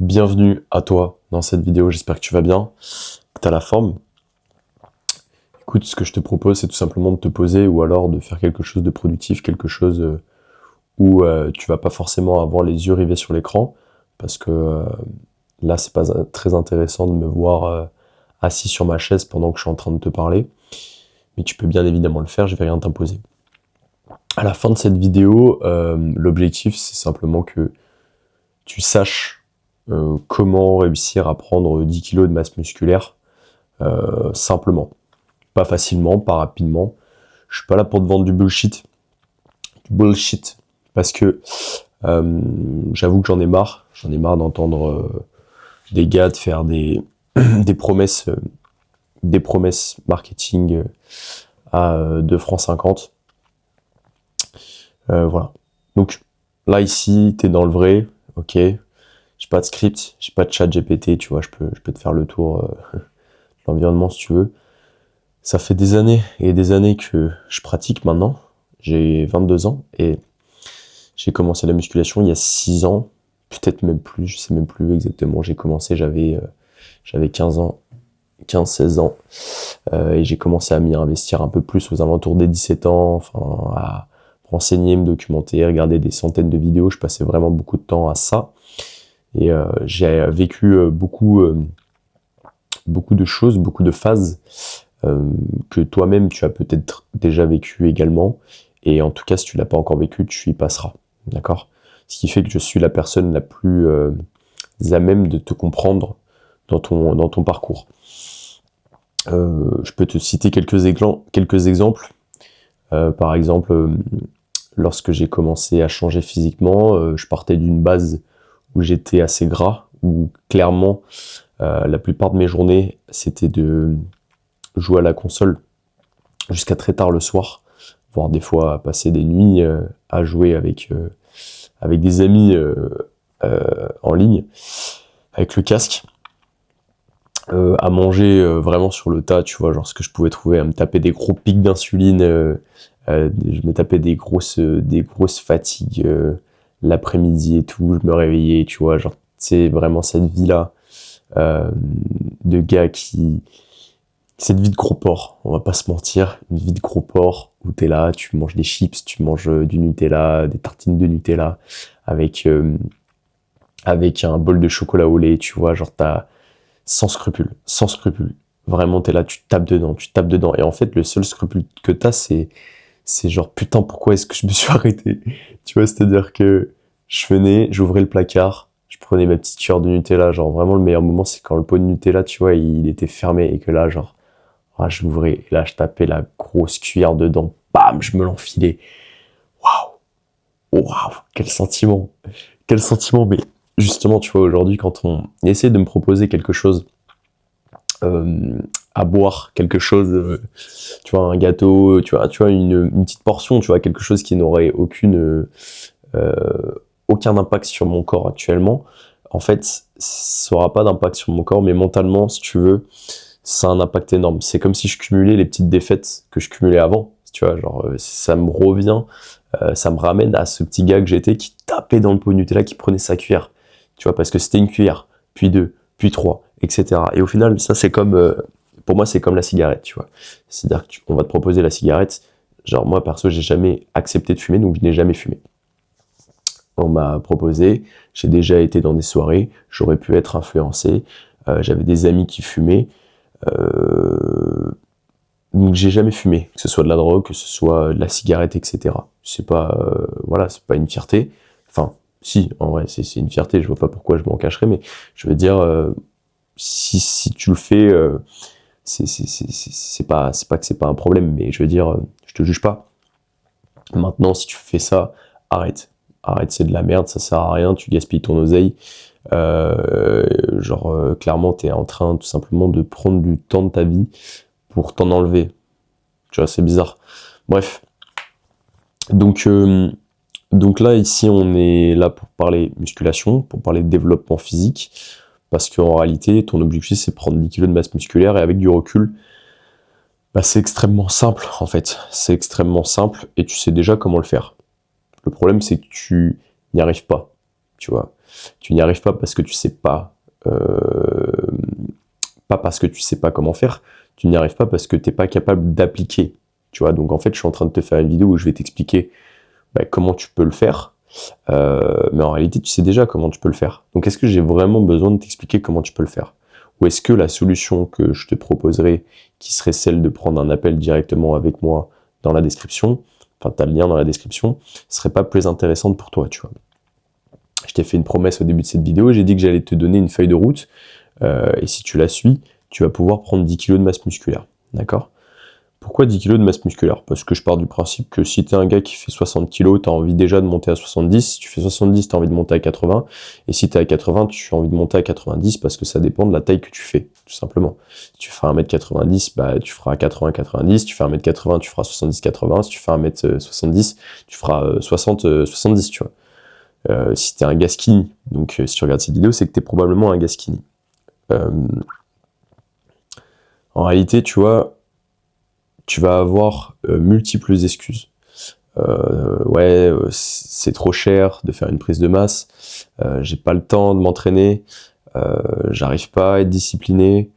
Bienvenue à toi dans cette vidéo, j'espère que tu vas bien, que tu as la forme. Écoute, ce que je te propose, c'est tout simplement de te poser ou alors de faire quelque chose de productif, quelque chose où tu vas pas forcément avoir les yeux rivés sur l'écran, parce que là, c'est pas très intéressant de me voir assis sur ma chaise pendant que je suis en train de te parler, mais tu peux bien évidemment le faire, je vais rien t'imposer. À la fin de cette vidéo, l'objectif, c'est simplement que tu saches comment réussir à prendre 10 kilos de masse musculaire simplement. Pas facilement, pas rapidement. Je suis pas là pour te vendre du bullshit, parce que j'avoue que j'en ai marre d'entendre des gars de faire des, des promesses marketing à 2 francs 50. Voilà. Donc là ici, t'es dans le vrai, ok. J'ai pas de script, j'ai pas de chat GPT, tu vois, je peux te faire le tour de l'environnement si tu veux. Ça fait des années et des années que je pratique maintenant. J'ai 22 ans et j'ai commencé la musculation il y a 6 ans, peut-être même plus, je sais même plus exactement. J'ai commencé, j'avais 15 ans, 15-16 ans, et j'ai commencé à m'y investir un peu plus aux alentours des 17 ans, enfin à renseigner, me documenter, regarder des centaines de vidéos. Je passais vraiment beaucoup de temps à ça et j'ai vécu beaucoup de choses, beaucoup de phases que toi-même tu as peut-être déjà vécu également, et en tout cas si tu l'as pas encore vécu, tu y passeras, d'accord? Ce qui fait que je suis la personne la plus à même de te comprendre dans ton parcours. Je peux te citer quelques exemples. Par exemple, lorsque j'ai commencé à changer physiquement, je partais d'une base où j'étais assez gras, où clairement la plupart de mes journées c'était de jouer à la console jusqu'à très tard le soir, voire des fois à passer des nuits à jouer avec des amis en ligne, avec le casque, à manger vraiment sur le tas, tu vois, genre ce que je pouvais trouver, à me taper des gros pics d'insuline, je me tapais des grosses fatigues l'après-midi et tout, je me réveillais, tu vois, genre c'est vraiment cette vie-là euh, de gars qui cette vie de gros porc, on va pas se mentir, une vie de gros porc où t'es là, tu manges des chips, tu manges du Nutella, des tartines de Nutella avec avec un bol de chocolat au lait, tu vois, genre t'as sans scrupule, sans scrupule. Vraiment t'es là, tu tapes dedans, tu tapes dedans. Et en fait, le seul scrupule que t'as, c'est genre putain, pourquoi est-ce que je me suis arrêté? Tu vois, c'est-à-dire que je venais, j'ouvrais le placard, je prenais ma petite cuillère de Nutella, genre vraiment le meilleur moment, c'est quand le pot de Nutella, tu vois, il était fermé et que là, genre ah, je l'ouvrais, et là, je tapais la grosse cuillère dedans. Bam, je me l'enfilais. Waouh, quel sentiment. Quel sentiment. Mais justement, tu vois, aujourd'hui, quand on essaie de me proposer quelque chose à boire, quelque chose, tu vois, un gâteau, tu vois une petite portion, tu vois, quelque chose qui n'aurait aucun impact sur mon corps actuellement, en fait, ça n'aura pas d'impact sur mon corps, mais mentalement, si tu veux, ça a un impact énorme. C'est comme si je cumulais les petites défaites que je cumulais avant, tu vois, genre ça me revient, ça me ramène à ce petit gars que j'étais qui tapait dans le pot de Nutella, qui prenait sa cuillère, tu vois, parce que c'était une cuillère, puis deux, puis trois, etc. Et au final, ça c'est comme, pour moi c'est comme la cigarette, tu vois. C'est-à-dire qu'on va te proposer la cigarette, genre moi perso j'ai jamais accepté de fumer, donc je n'ai jamais fumé. On m'a proposé, j'ai déjà été dans des soirées, j'aurais pu être influencé, j'avais des amis qui fumaient, euh, donc j'ai jamais fumé, que ce soit de la drogue, que ce soit de la cigarette, etc. C'est pas, voilà, c'est pas une fierté. Enfin, si, en vrai, c'est une fierté. Je vois pas pourquoi je m'en cacherais, mais je veux dire, si tu le fais, c'est pas que c'est pas un problème, mais je veux dire, je te juge pas. Maintenant, si tu fais ça, arrête. Arrête, c'est de la merde, ça sert à rien, tu gaspilles ton oseille. Clairement, t'es en train tout simplement de prendre du temps de ta vie pour t'en enlever. Tu vois, c'est bizarre. Bref. Donc, euh, donc là, ici, on est là pour parler musculation, pour parler de développement physique, parce qu'en réalité, ton objectif, c'est prendre 10 kilos de masse musculaire, et avec du recul, bah, c'est extrêmement simple, en fait. C'est extrêmement simple, et tu sais déjà comment le faire. Le problème, c'est que tu n'y arrives pas, tu vois. Tu n'y arrives pas parce que tu sais pas parce que tu sais pas comment faire, tu n'y arrives pas parce que tu n'es pas capable d'appliquer. Tu vois, donc en fait, je suis en train de te faire une vidéo où je vais t'expliquer comment tu peux le faire, mais en réalité, tu sais déjà comment tu peux le faire. Donc est-ce que j'ai vraiment besoin de t'expliquer comment tu peux le faire? Ou est-ce que la solution que je te proposerai, qui serait celle de prendre un appel directement avec moi dans la description, enfin, tu as le lien dans la description, serait pas plus intéressante pour toi, tu vois? Je t'ai fait une promesse au début de cette vidéo, j'ai dit que j'allais te donner une feuille de route, et si tu la suis, tu vas pouvoir prendre 10 kg de masse musculaire, d'accord? Pourquoi 10 kg de masse musculaire? Parce que je pars du principe que si tu es un gars qui fait 60 kg, tu as envie déjà de monter à 70, si tu fais 70, tu as envie de monter à 80, et si tu es à 80, tu as envie de monter à 90, parce que ça dépend de la taille que tu fais, tout simplement. Si tu fais 1m90, tu feras 80-90, si tu fais 1m80, tu feras 70-80, si tu fais 1m70, tu feras 60-70, tu vois. Si tu es un gars skinny, donc si tu regardes cette vidéo, c'est que tu es probablement un gars skinny. En réalité, tu vois, tu vas avoir multiples excuses. C'est trop cher de faire une prise de masse, j'ai pas le temps de m'entraîner, j'arrive pas à être discipliné,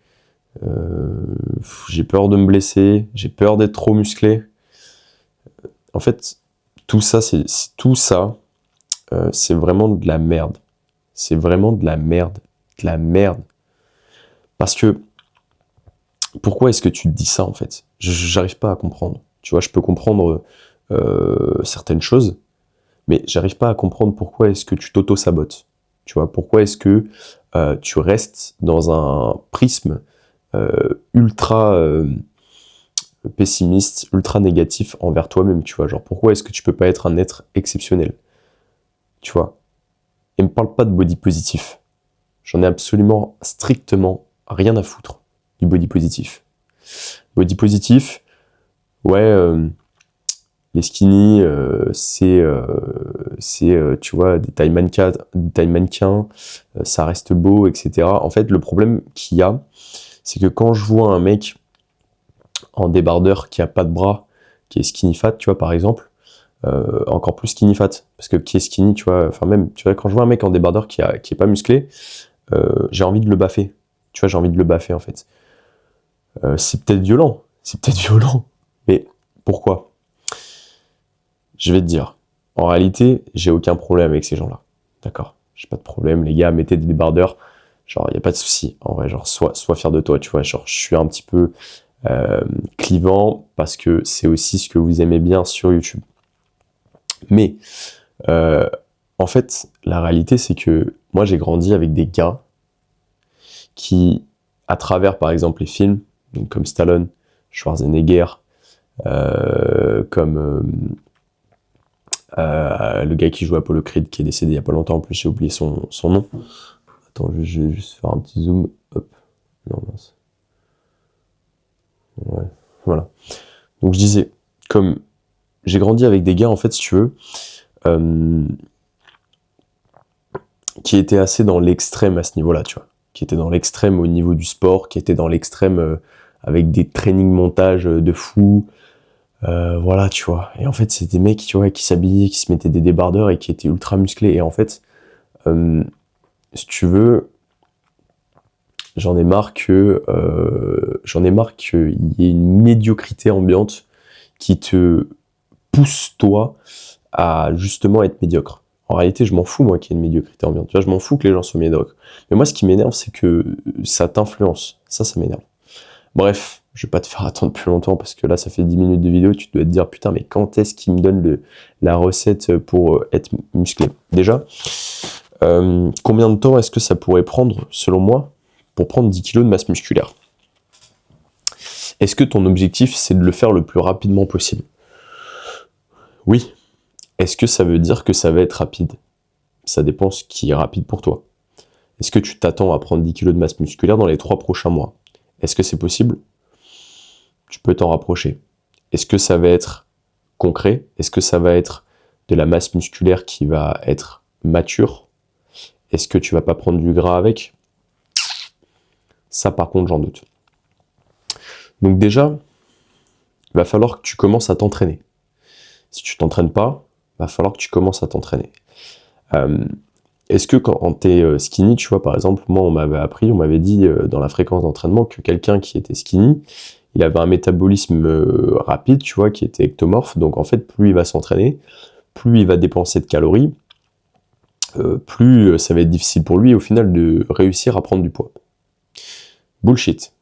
j'ai peur de me blesser, j'ai peur d'être trop musclé. En fait, tout ça, c'est vraiment de la merde. C'est vraiment de la merde. De la merde. Parce que, pourquoi est-ce que tu te dis ça, en fait? J'arrive pas à comprendre. Tu vois, je peux comprendre certaines choses, mais j'arrive pas à comprendre pourquoi est-ce que tu t'auto-sabotes. Tu vois, pourquoi est-ce que tu restes dans un prisme ultra pessimiste, ultra négatif envers toi-même, tu vois. Genre, pourquoi est-ce que tu peux pas être un être exceptionnel? Tu vois. Et me parle pas de body positif. J'en ai absolument, strictement rien à foutre du body positif. Body positif, les skinny, tu vois, des tailles mannequins, ça reste beau, etc. En fait, le problème qu'il y a, c'est que quand je vois un mec en débardeur qui a pas de bras, qui est skinny fat, tu vois, par exemple, encore plus skinny fat, parce que qui est skinny, tu vois, enfin même, tu vois, quand je vois un mec en débardeur qui est pas musclé, j'ai envie de le baffer. Tu vois, j'ai envie de le baffer, en fait. C'est peut-être violent, mais pourquoi? Je vais te dire. En réalité, j'ai aucun problème avec ces gens-là. D'accord? J'ai pas de problème, les gars, mettez des débardeurs. Genre, y a pas de souci. En vrai, genre, sois fier de toi, tu vois. Genre, je suis un petit peu clivant parce que c'est aussi ce que vous aimez bien sur YouTube. Mais, en fait, la réalité, c'est que moi, j'ai grandi avec des gars qui, à travers, par exemple, les films, donc comme Stallone, Schwarzenegger, comme le gars qui joue Apollo Creed, qui est décédé il y a pas longtemps, en plus j'ai oublié son nom. Attends, je vais juste faire un petit zoom. Hop. Non, mince. Ouais, voilà. Donc je disais, comme j'ai grandi avec des gars, en fait, si tu veux, qui étaient assez dans l'extrême à ce niveau-là, tu vois. Qui étaient dans l'extrême au niveau du sport, qui étaient dans l'extrême avec des training montages de fou. Voilà, tu vois. Et en fait, c'est des mecs, tu vois, qui s'habillaient, qui se mettaient des débardeurs et qui étaient ultra musclés. Et en fait, si tu veux, j'en ai marre qu'il y ait une médiocrité ambiante qui te pousse, toi, à justement être médiocre. En réalité, je m'en fous, moi, qu'il y ait une médiocrité ambiante. Tu vois, je m'en fous que les gens soient médiocres. Mais moi, ce qui m'énerve, c'est que ça t'influence. Ça m'énerve. Bref, je vais pas te faire attendre plus longtemps parce que là, ça fait 10 minutes de vidéo. Tu dois te dire, putain, mais quand est-ce qu'il me donne la recette pour être musclé? Déjà, combien de temps est-ce que ça pourrait prendre, selon moi, pour prendre 10 kg de masse musculaire? Est-ce que ton objectif, c'est de le faire le plus rapidement possible? Oui. Est-ce que ça veut dire que ça va être rapide? Ça dépend ce qui est rapide pour toi. Est-ce que tu t'attends à prendre 10 kg de masse musculaire dans les 3 prochains mois? Est-ce que c'est possible? Tu peux t'en rapprocher. Est-ce que ça va être concret? Est-ce que ça va être de la masse musculaire qui va être mature? Est-ce que tu vas pas prendre du gras avec? Ça, par contre, j'en doute. Donc déjà, il va falloir que tu commences à t'entraîner. Si tu t'entraînes pas, il va falloir que tu commences à t'entraîner. est-ce que quand t'es skinny, tu vois, par exemple, moi, on m'avait dit dans la fréquence d'entraînement que quelqu'un qui était skinny, il avait un métabolisme rapide, tu vois, qui était ectomorphe. Donc, en fait, plus il va s'entraîner, plus il va dépenser de calories, plus ça va être difficile pour lui, au final, de réussir à prendre du poids. Bullshit.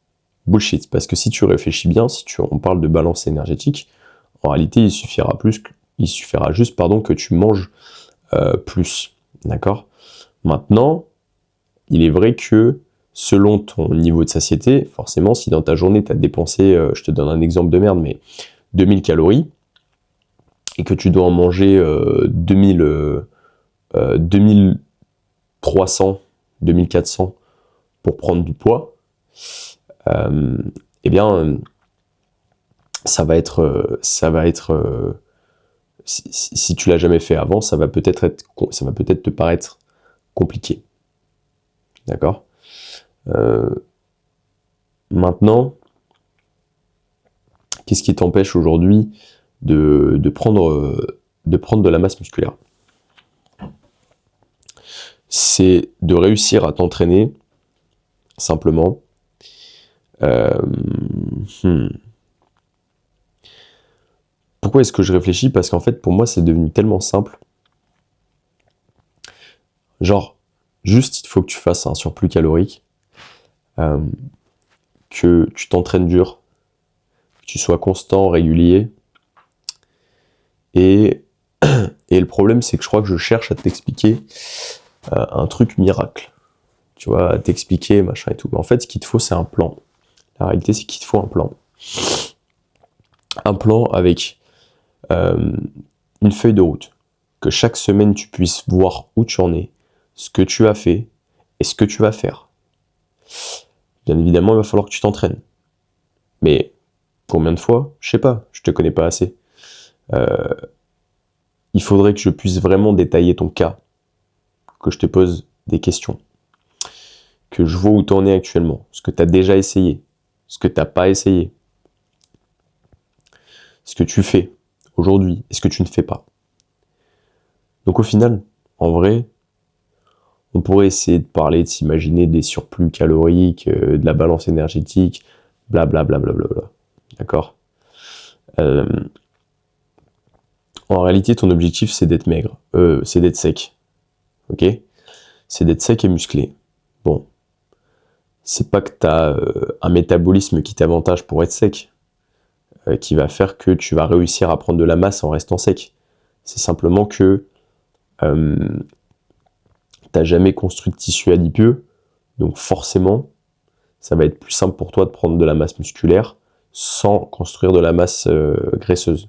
Bullshit. Parce que si tu réfléchis bien, on parle de balance énergétique, en réalité, il suffira juste que tu manges plus. D'accord ? Maintenant, il est vrai que selon ton niveau de satiété, forcément, si dans ta journée, tu as dépensé, je te donne un exemple de merde, mais 2000 calories, et que tu dois en manger 2300, 2400 pour prendre du poids, eh bien, ça va être si tu l'as jamais fait avant, ça va peut-être te paraître compliqué. D'accord ? Maintenant, qu'est-ce qui t'empêche aujourd'hui de prendre de la masse musculaire ? C'est de réussir à t'entraîner simplement. Pourquoi est-ce que je réfléchis ? Parce qu'en fait, pour moi, c'est devenu tellement simple. Genre, juste, il faut que tu fasses un surplus calorique, que tu t'entraînes dur, que tu sois constant, régulier. Et le problème, c'est que je crois que je cherche à t'expliquer un truc miracle. Tu vois, à t'expliquer, machin et tout. Mais en fait, ce qu'il te faut, c'est un plan. La réalité, c'est qu'il te faut un plan. Un plan avec une feuille de route. Que chaque semaine, tu puisses voir où tu en es, ce que tu as fait et ce que tu vas faire. Bien évidemment, il va falloir que tu t'entraînes. Mais combien de fois ? Je sais pas, je te connais pas assez. Il faudrait que je puisse vraiment détailler ton cas, que je te pose des questions, que je vois où tu en es actuellement, ce que tu as déjà essayé, ce que tu n'as pas essayé, ce que tu fais aujourd'hui et ce que tu ne fais pas. Donc au final, en vrai, on pourrait essayer de parler, de s'imaginer des surplus caloriques, de la balance énergétique, blablabla. D'accord ? En réalité, ton objectif, c'est d'être maigre. C'est d'être sec. Ok ? C'est d'être sec et musclé. Bon. C'est pas que tu as un métabolisme qui t'avantage pour être sec, qui va faire que tu vas réussir à prendre de la masse en restant sec. C'est simplement que t'as jamais construit de tissu adipeux, donc forcément, ça va être plus simple pour toi de prendre de la masse musculaire sans construire de la masse graisseuse.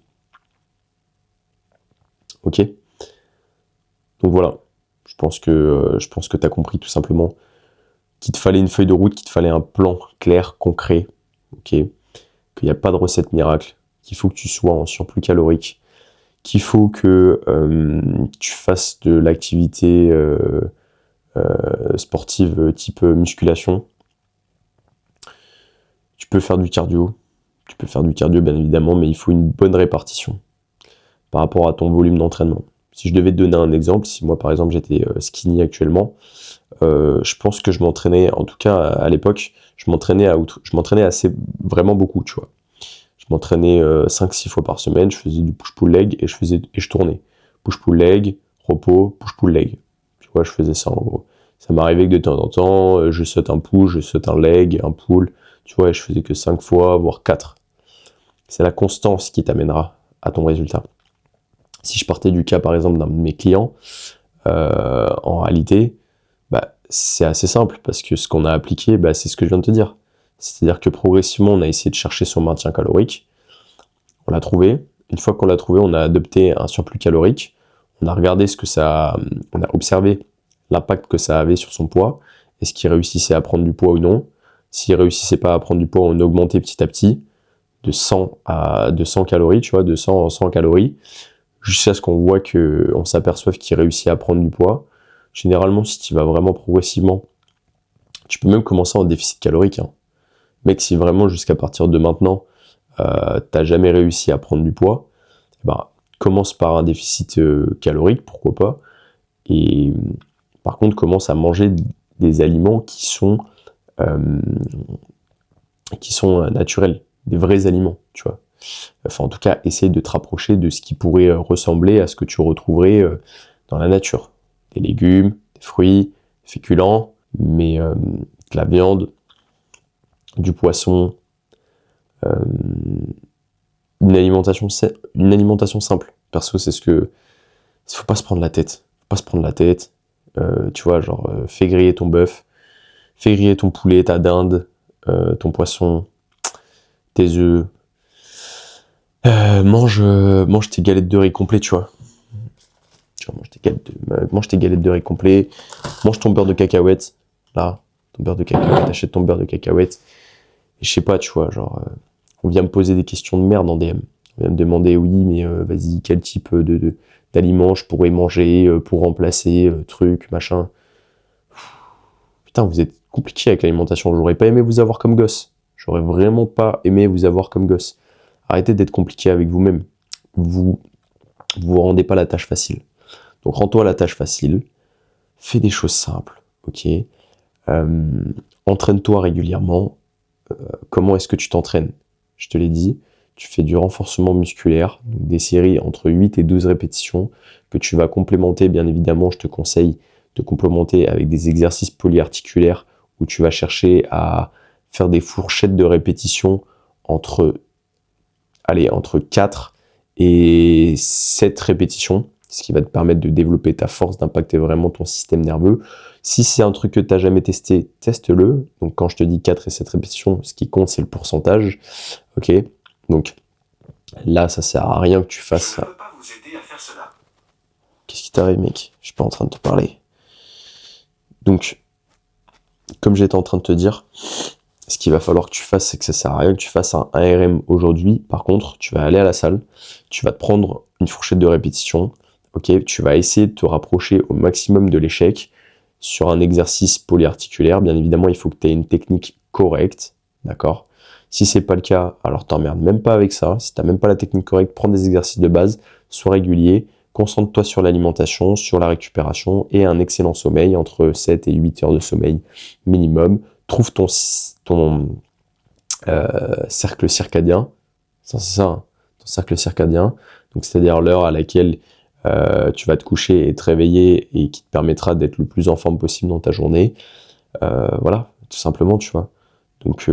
Ok ? Donc voilà, je pense que tu as compris tout simplement qu'il te fallait une feuille de route, qu'il te fallait un plan clair, concret, ok ? Qu'il n'y a pas de recette miracle, qu'il faut que tu sois en surplus calorique, qu'il faut que tu fasses de l'activité sportive type musculation. Tu peux faire du cardio bien évidemment, mais il faut une bonne répartition par rapport à ton volume d'entraînement. Si je devais te donner un exemple, si moi par exemple j'étais skinny actuellement, je pense que je m'entraînais, en tout cas à l'époque, je m'entraînais vraiment beaucoup, tu vois. Je m'entraînais 5-6 fois par semaine, je faisais du push-pull leg et je tournais. Push-pull leg, repos, push-pull leg. Tu vois, je faisais ça en gros. Ça m'arrivait que de temps en temps, je saute un push, je saute un leg, un pull. Tu vois, je faisais que 5 fois, voire 4. C'est la constance qui t'amènera à ton résultat. Si je partais du cas par exemple d'un de mes clients, en réalité, c'est assez simple parce que ce qu'on a appliqué, c'est ce que je viens de te dire. C'est-à-dire que progressivement, on a essayé de chercher son maintien calorique. On l'a trouvé. Une fois qu'on l'a trouvé, on a adopté un surplus calorique. On a regardé on a observé l'impact que ça avait sur son poids. Est-ce qu'il réussissait à prendre du poids ou non ? S'il réussissait pas à prendre du poids, on augmentait petit à petit de 100 à 200 calories, tu vois, de 100 en 100 calories, jusqu'à ce qu'on voit on s'aperçoive qu'il réussit à prendre du poids. Généralement, si tu vas vraiment progressivement, tu peux même commencer en déficit calorique. Hein. Mec, si vraiment jusqu'à partir de maintenant, t'as jamais réussi à prendre du poids, commence par un déficit calorique, pourquoi pas. Et Par contre, commence à manger des aliments qui sont naturels, des vrais aliments, tu vois. Enfin, en tout cas, essaye de te rapprocher de ce qui pourrait ressembler à ce que tu retrouverais dans la nature. Des légumes, des fruits, des féculents, mais de la viande, du poisson, une alimentation simple. Perso, c'est ce que... Faut pas se prendre la tête. Faut pas se prendre la tête. Tu vois, genre, fais griller ton bœuf, fais griller ton poulet, ta dinde, ton poisson, tes œufs. Mange tes galettes de riz complet, tu vois. Mange tes galettes de riz complet. Mange ton beurre de cacahuète. Là, ton beurre de cacahuète. Achète ton beurre de cacahuète. Et je sais pas, tu vois, genre... on vient me poser des questions de merde en DM. On vient me demander, oui, mais vas-y, quel type d'aliments je pourrais manger pour remplacer truc, machin. Putain, vous êtes compliqué avec l'alimentation. J'aurais pas aimé vous avoir comme gosse. J'aurais vraiment pas aimé vous avoir comme gosse. Arrêtez d'être compliqué avec vous-même. Vous rendez pas la tâche facile. Donc rends-toi la tâche facile. Fais des choses simples, ok. Entraîne-toi régulièrement. Comment est-ce que tu t'entraînes? Je te l'ai dit, tu fais du renforcement musculaire, donc des séries entre 8 et 12 répétitions que tu vas complémenter, bien évidemment, je te conseille de complémenter avec des exercices polyarticulaires où tu vas chercher à faire des fourchettes de répétitions entre 4 et 7 répétitions, ce qui va te permettre de développer ta force, d'impacter vraiment ton système nerveux. Si c'est un truc que tu n'as jamais testé, teste-le. Donc quand je te dis 4 et 7 répétitions, ce qui compte, c'est le pourcentage. Ok, donc là, ça sert à rien que tu fasses ça. Je ne peux pas vous aider à faire cela. Qu'est-ce qui t'arrive, mec? Je suis pas en train de te parler. Donc, comme j'étais en train de te dire, ce qu'il va falloir que tu fasses, c'est que ça sert à rien que tu fasses un ARM aujourd'hui. Par contre, tu vas aller à la salle, tu vas te prendre une fourchette de répétition. Ok, tu vas essayer de te rapprocher au maximum de l'échec sur un exercice polyarticulaire. Bien évidemment, il faut que tu aies une technique correcte, d'accord? Si c'est pas le cas, alors t'emmerdes même pas avec ça. Si t'as même pas la technique correcte, prends des exercices de base, sois régulier, concentre-toi sur l'alimentation, sur la récupération et un excellent sommeil, entre 7 et 8 heures de sommeil minimum. Trouve ton cercle circadien, c'est ça, hein, ton cercle circadien, donc c'est-à-dire l'heure à laquelle tu vas te coucher et te réveiller et qui te permettra d'être le plus en forme possible dans ta journée. Voilà, tout simplement, tu vois. Donc,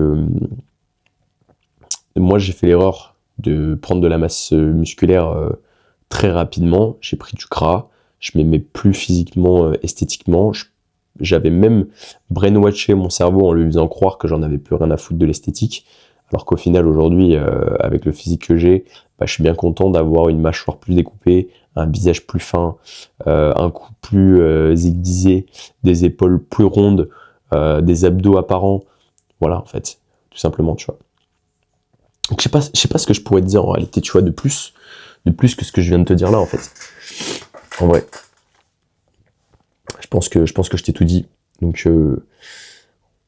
moi, j'ai fait l'erreur de prendre de la masse musculaire très rapidement. J'ai pris du gras, je m'aimais plus physiquement, esthétiquement. J'avais même brainwashé mon cerveau en lui faisant croire que j'en avais plus rien à foutre de l'esthétique. Alors qu'au final, aujourd'hui, avec le physique que j'ai, je suis bien content d'avoir une mâchoire plus découpée, un visage plus fin, un cou plus aiguisé, des épaules plus rondes, des abdos apparents. Voilà, en fait, tout simplement, tu vois. Donc, je sais pas ce que je pourrais te dire en réalité, tu vois, de plus que ce que je viens de te dire là, en fait. En vrai. Je pense que je t'ai tout dit. Donc,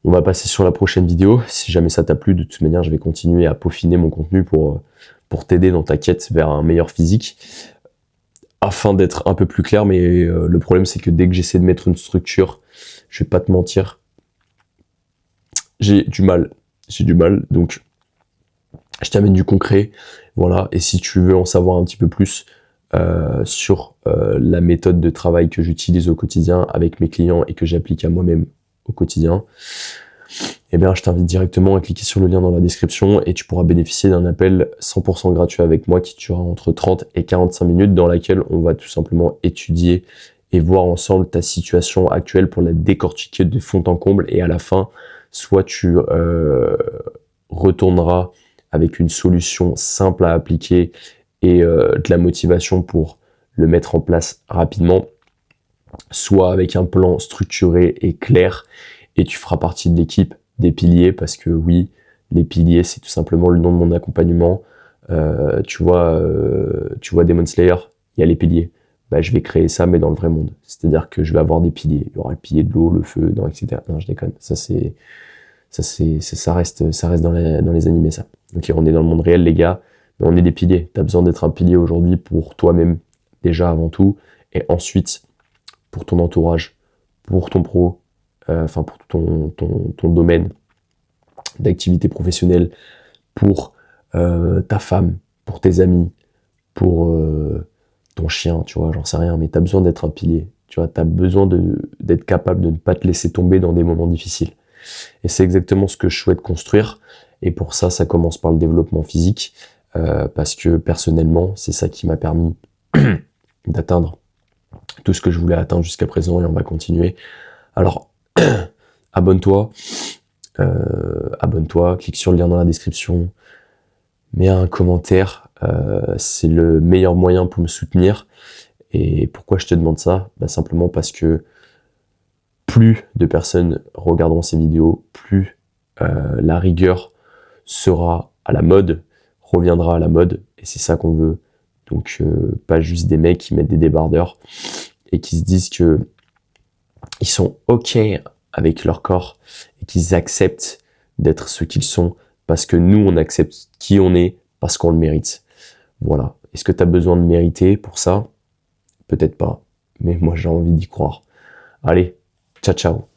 on va passer sur la prochaine vidéo. Si jamais ça t'a plu, de toute manière, je vais continuer à peaufiner mon contenu pour t'aider dans ta quête vers un meilleur physique, afin d'être un peu plus clair. Mais le problème, c'est que dès que j'essaie de mettre une structure, je vais pas te mentir, j'ai du mal. Donc, je t'amène du concret, voilà. Et si tu veux en savoir un petit peu plus sur la méthode de travail que j'utilise au quotidien avec mes clients et que j'applique à moi-même au quotidien, eh bien, je t'invite directement à cliquer sur le lien dans la description et tu pourras bénéficier d'un appel 100% gratuit avec moi qui durera entre 30 et 45 minutes, dans laquelle on va tout simplement étudier et voir ensemble ta situation actuelle pour la décortiquer de fond en comble. Et à la fin, soit tu retourneras avec une solution simple à appliquer et de la motivation pour le mettre en place rapidement, soit avec un plan structuré et clair, et tu feras partie de l'équipe des piliers, parce que oui, les piliers, c'est tout simplement le nom de mon accompagnement. Tu vois Demon Slayer, il y a les piliers. Je vais créer ça, mais dans le vrai monde. C'est-à-dire que je vais avoir des piliers. Il y aura le pilier de l'eau, le feu, non, etc. Non, je déconne. Ça reste dans les animés, ça. Ok, on est dans le monde réel, les gars, mais on est des piliers. Tu as besoin d'être un pilier aujourd'hui pour toi-même, déjà avant tout, et ensuite pour ton entourage, pour ton pour ton domaine d'activité professionnelle, pour ta femme, pour tes amis, pour ton chien, tu vois, j'en sais rien, mais tu as besoin d'être un pilier, tu vois, tu as besoin d'être capable de ne pas te laisser tomber dans des moments difficiles. Et c'est exactement ce que je souhaite construire, et pour ça, ça commence par le développement physique, parce que personnellement, c'est ça qui m'a permis d'atteindre tout ce que je voulais atteindre jusqu'à présent, et on va continuer. Alors, abonne-toi, clique sur le lien dans la description, mets un commentaire, c'est le meilleur moyen pour me soutenir. Et pourquoi je te demande ça? Simplement parce que plus de personnes regarderont ces vidéos, plus la rigueur sera à la mode, reviendra à la mode, et c'est ça qu'on veut. Donc pas juste des mecs qui mettent des débardeurs et qui se disent que ils sont ok avec leur corps et qu'ils acceptent d'être ce qu'ils sont parce que nous on accepte qui on est parce qu'on le mérite. Voilà. Est-ce que tu as besoin de mériter pour ça? Peut-être pas, mais moi j'ai envie d'y croire. Allez, ciao ciao.